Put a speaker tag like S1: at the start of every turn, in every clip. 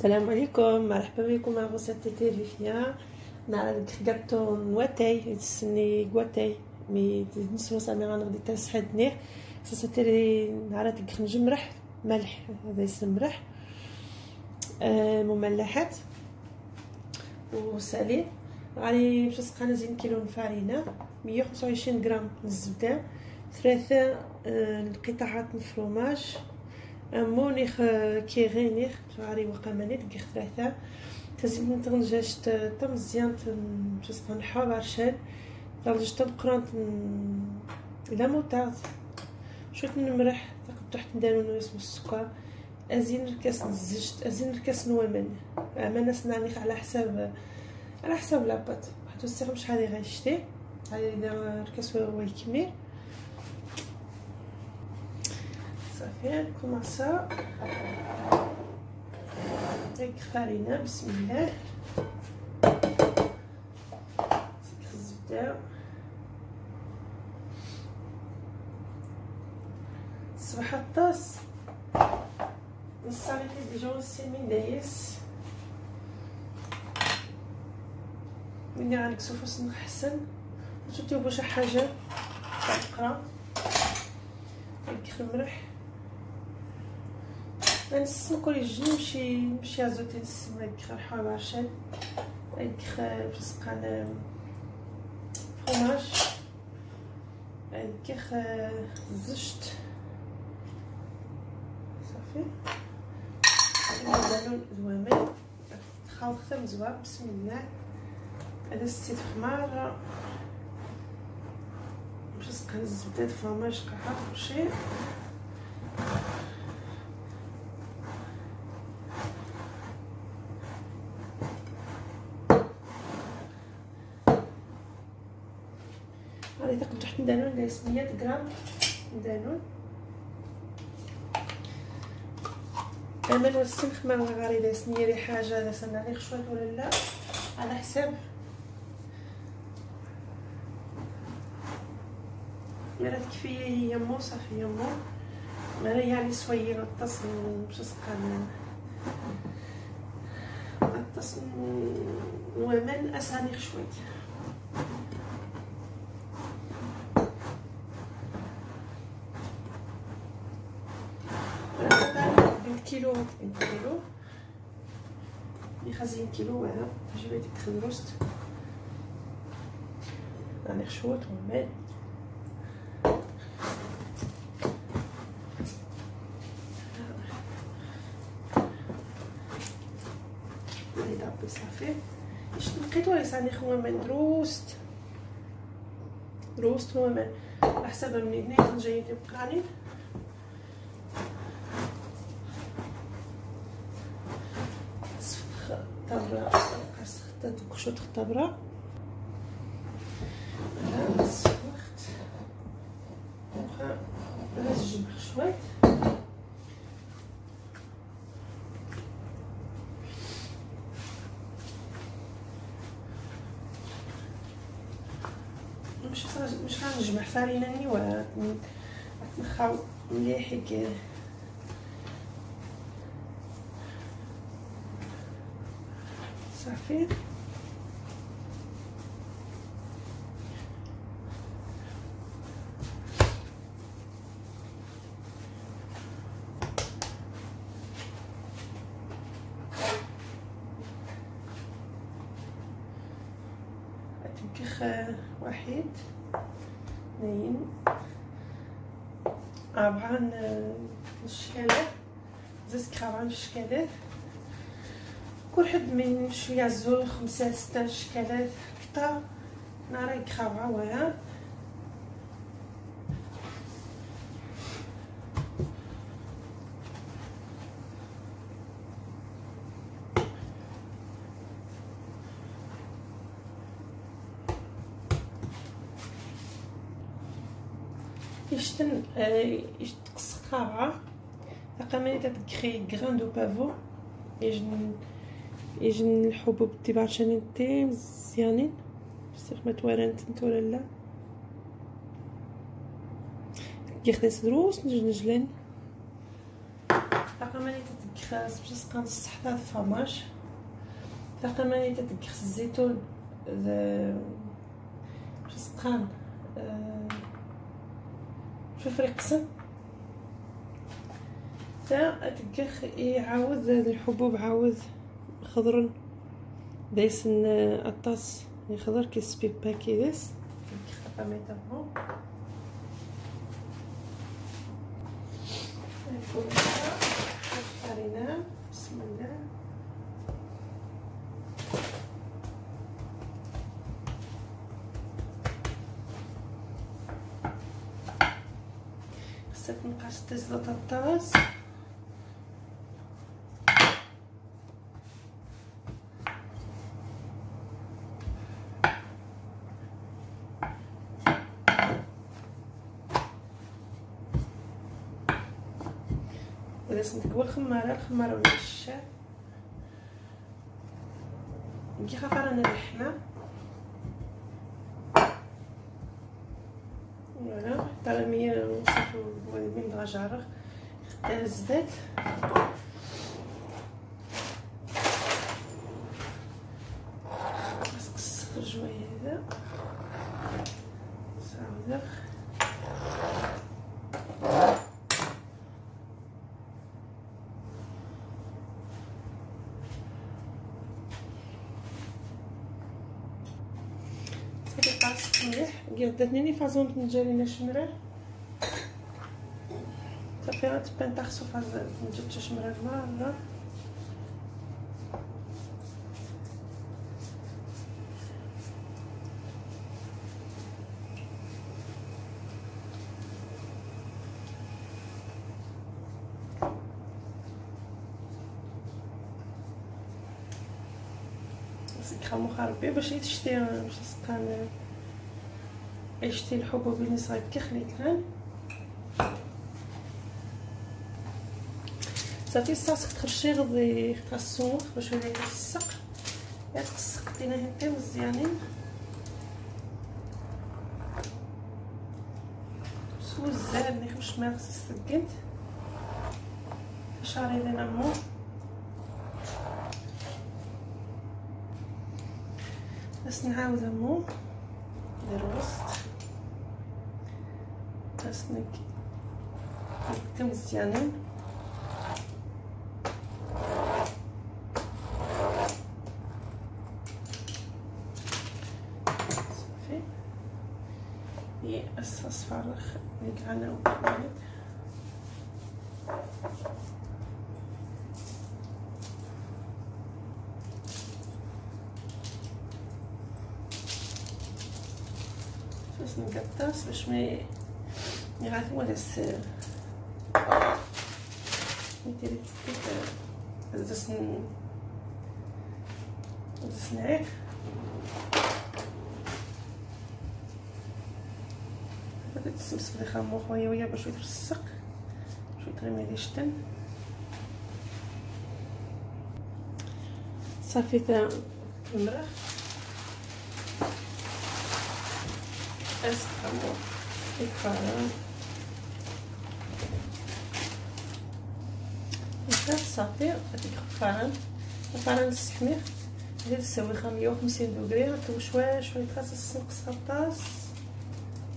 S1: السلام عليكم، مرحبا بكم مع غوصة تيتيفيا. نعرف غاتو نواتاي يتسني غواتاي مي نسوا سامي غنغدي تاسحدني ساتري نعرف نجمرح ملح هذا يسمرح مملحات وسالي غادي باش نسقى زين كيلو الفارينه 125 غرام الزبده 3 قطعات الفرماج مونيخ كيغينيخ غاري وقاماني دقيق 3 تزيد نتغنجاش طم مزيان تنسقى نحاول عرشان درجة تنقران لا موطاد شويه نمرح تحت ندانو نسمو السكر ازين ركاس الزجت ازين ركاس نوامن امانه سنانيخ على حساب لاباط حتى السيرم شحال غيشتي هذا ركاس هو يكمل صافي كوماسا ديك فرينه بسم الله الزبده صباح الطاس نصالي ديجا السيمين دايس مني غنكسو فاس نحسن وتطيبو شي حاجه تقرا نمرح نسمو كل يجي نمشي ازوتي نسمو هكا نحاول عشان هكا نسقى فرماج هكا زجت صافي نزالو زوامل خاوط حتى مزوار بسم الله هذا ستيت حمار باش نسقى الزبده الفرماج قاعد كلشي غادي تاخد تحت ندانون دايس 100 غرام ندانون انا نوسخ ما غاري دايس نيري حاجه داس انا غير شويه ولا لا على حساب مرات كفايه هي مو صافي مو مرا يعني شويه نتصل باش نسقى نتصل ومن اسانيخ شويه كيلو يخزين كيلو هذا جيبي ديك خضروست راني خشوت والماء هاي دابي صافي لقيتو لي صاني خوامن روست خوامن على حسب منين جايين بقرانين طبرة خاصة تقشط الطبرة بس وقت واخا بلاش الجمح شوية مش غنجمع فرينة نيوة نخاو مليح هكا صافي تبكيخ واحد اثنين 4 الشكالات زيت 4 الشكالات كل حد من شويه زول 5 6 شكالات كتا ناري كخاوعه وها يشتن يشتقص قاعه تقامني تتكري غران دو بافو يجن الحبوب تبع شانيتي مزيانين بصح ما توارنت ولا لا يخدس دروس نجلن تقامني تدخل باش تسقى الصحة الفرماج تقريبا تدخل الزيتون باش تسقى فلفل قسم تا تدخل يعاود الحبوب عاود خضر دايسن الطاس يخضر كيسبي باكيدس تدخل ميتافون نكون الفرينه بسم الله خصك تنقص تزلط الطاس لازم تقوى الخماره ولا الشاع كي خفرنا اللحمه فوالا حتى 150 درجه خدها الزيت خاصك تسخن شويه هذا صافي طاسه مليح قعدتني فازون نجارينا شمره صافي تبان تاخصو فاز نجبت شمره مره خمو خربي باش يتشتي باش تسقى يشتي الحبوب اللي صغير كي خليتها صافي الصاص تخرجي غادي خاصو باش يولي يلصق ياك سقطيناه انت مزيانين سو الزهر اللي خمش ما خص السكنت شاري لنا مو بس نعاود مو ندير وسط بس نكتم مزيانين صافي هي الصوص فارغ اللي قعدنا وكملت باش نقطاس باش ما يغاث ولا السير ندير نعيك بدات السمسم اللي خامو خويا ويا باش يترسق شويه تغمي لي شتن صافي تا المرق اسقمو الكرة صافي هاديك الفران السحمير ندير السويخه 150 دوغري تو شويه شويه خاص نقص الطاس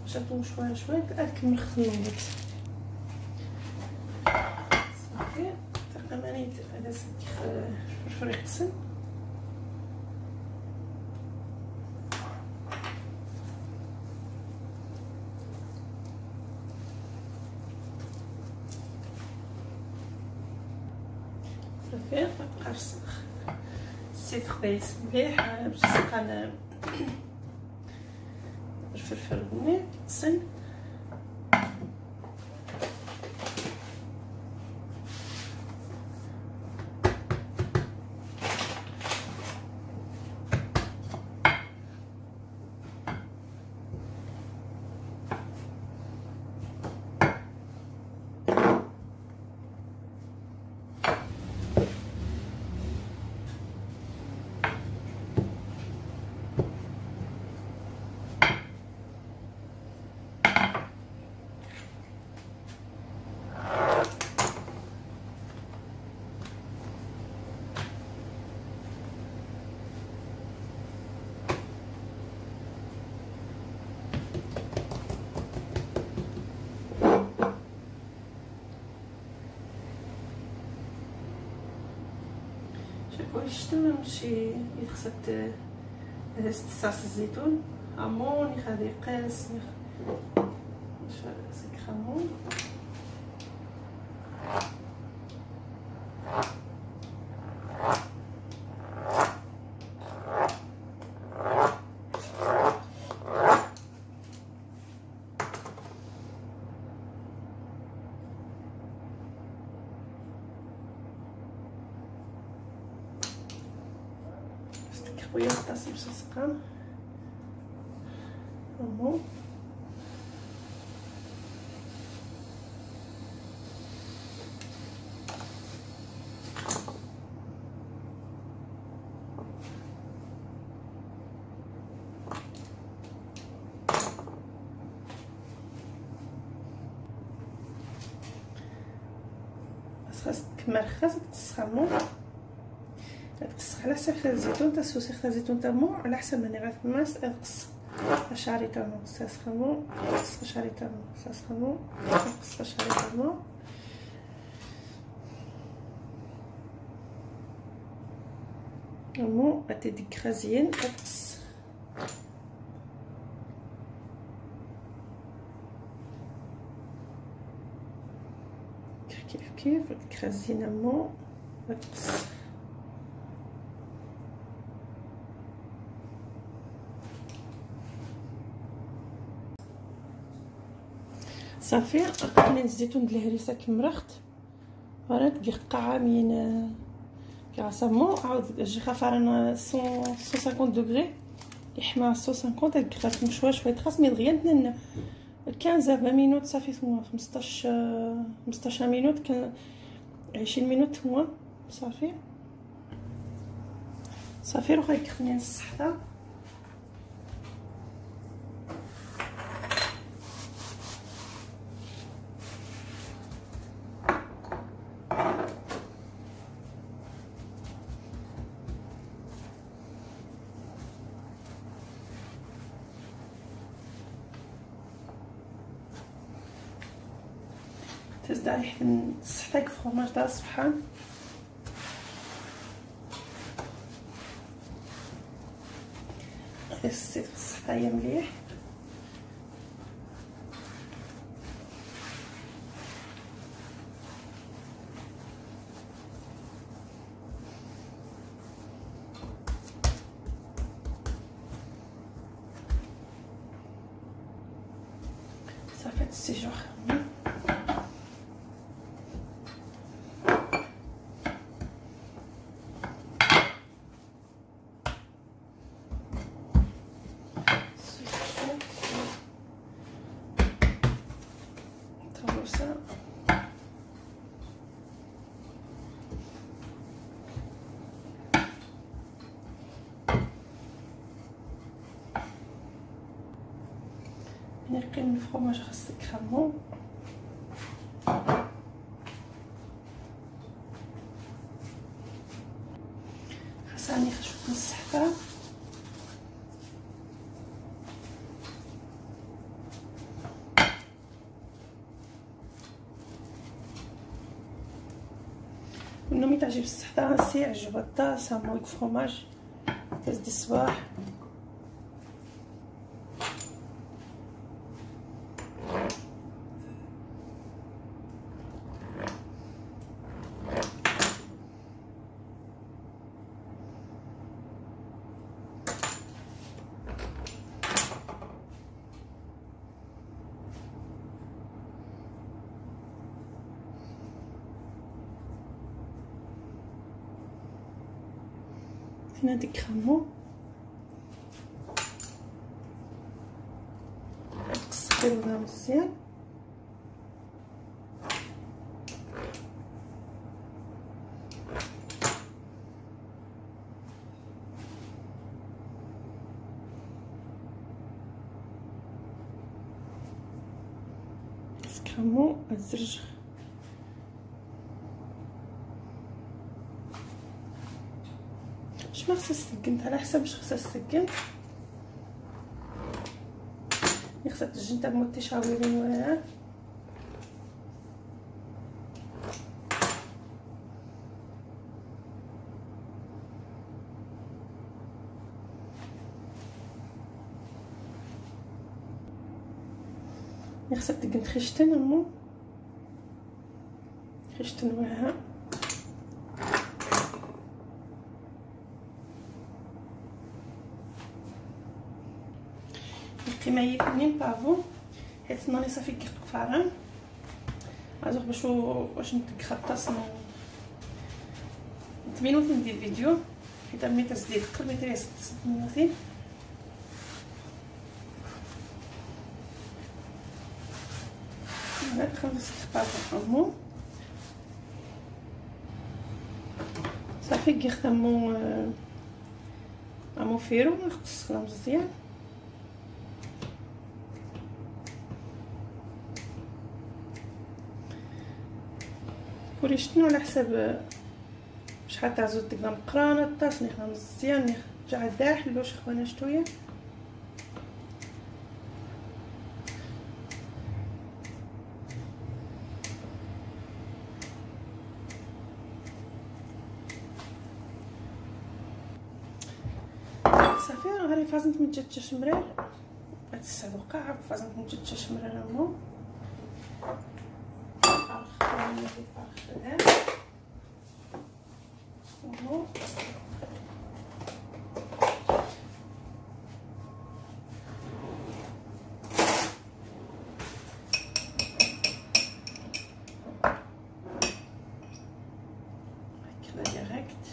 S1: باش تو شويه شويه نكمل خدمت صافي تقريبا هذا الفلفل يقسم صافي مبقاش الزيت خبيز مليح باش تسقى الفلفل البني يتسن ويشتم مشي يخصت صاص الزيتون امون يخدي قاس سيك خمون خويا الطاسه باش تسقى اهو خاص تمرخص تسخمو تقص على حسب الزيتون تاع السوسيخ تاع الزيتون تاع مو على حسب ماني غتماس تقص شعري تاع مو تسخمو تقص شعري تاع مو تسخمو تقص شعري تاع مو مو تديك خزين تقص كيف تكرزينا مو تقص صافي قطعنا الزيتون د الهريسه كمرخت ورات قطعه من كاسامو عاود جي خافرنا 150 دوغري يحمى 150 قطعت شويه شويه خاص مي دغيا نتنى 15 20 مينوت صافي ثم 15 مينوت 20 مينوت ثم صافي روح يكخني الصحه تزدع ريحة الصحتك فروماج تاع الصبحان الزيت في الصحايا مليح صافي السيجور نقيم الفرماج خاص يكرمو خاصني نخشف الصحفه ونومي تعجب الصحفه نسي عجبها الطاسه مويك فرماج تزدي الصباح هنا ديك خمو نقصقلوها مزيان خمو الزرج ما خصها تسكنت على حسب واش خصها تسكنت خصها تجي نتا موتي شاويرين وراها خصك تقن خشتن امو خشتن وها كيما هي 2 بافو حيت ناني صافي كيقفارن ازوغ باش نتخطاس تمينوت ندير فيديو حيت ملي تزديد قلبي تريس تمينوتين هاد 5 بافو امو صافي كيخدمو امو فيرو نخص مزيان كوري شنو على حساب شحال تاع زود تقدر مقرانه الطاس نخدم مزيان نرجع داخل واش خونا شويه صافي غادي فازنت من جات شمرار هاد 9 دقائق فازنت من جات شمرار امو هكذا ديريكت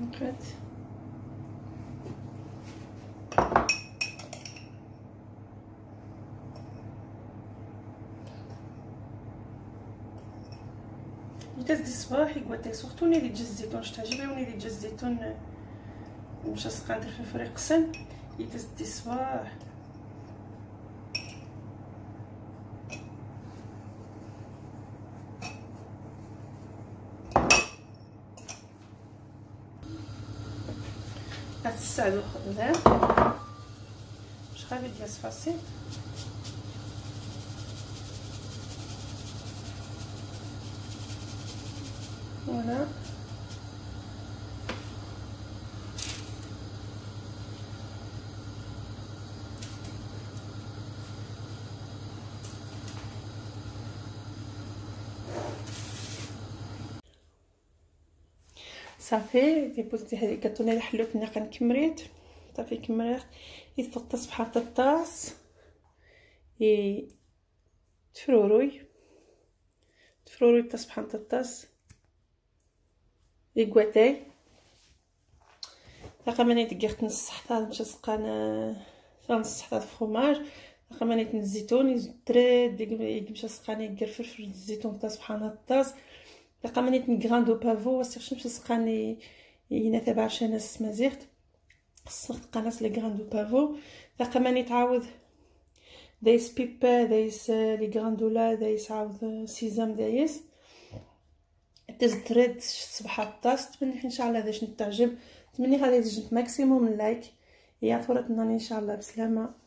S1: نقد جات دي الصباح يقواتي سورتو ني ديال الزيتون تعجبني ديال الزيتون مشى سقادر في فريقسن يدز دي الصباح هاد الساعه خدام شحال ديال صفاصي فوالا صافي ديبوزيتي هذه كاتوني اللي حلوتني كنكمريت صافي كمريت يتفط صبحه الطاس تفروروي تصبح الطاس يقواتي تقريبا دقيقه نص حتى مشى سقان نص حتى فروماج تقريبا الزيتون يزدرد مشى سقان يقرفر في الزيتون تاع سبحان الطاس تقريبا غران دو بافو واش مشى سقان ينتبع شناس مازيغت خصك تقناس لي غران دو بافو تقريبا تعاود دايس بيبا دايس لي غراندولا دايس عاود سيزام دايس تزدرد صباح الطاس تمني ان شاء الله باش نتعجب تمني غادي تجي ماكسيموم لايك يا فرتنا ان شاء الله بسلامه.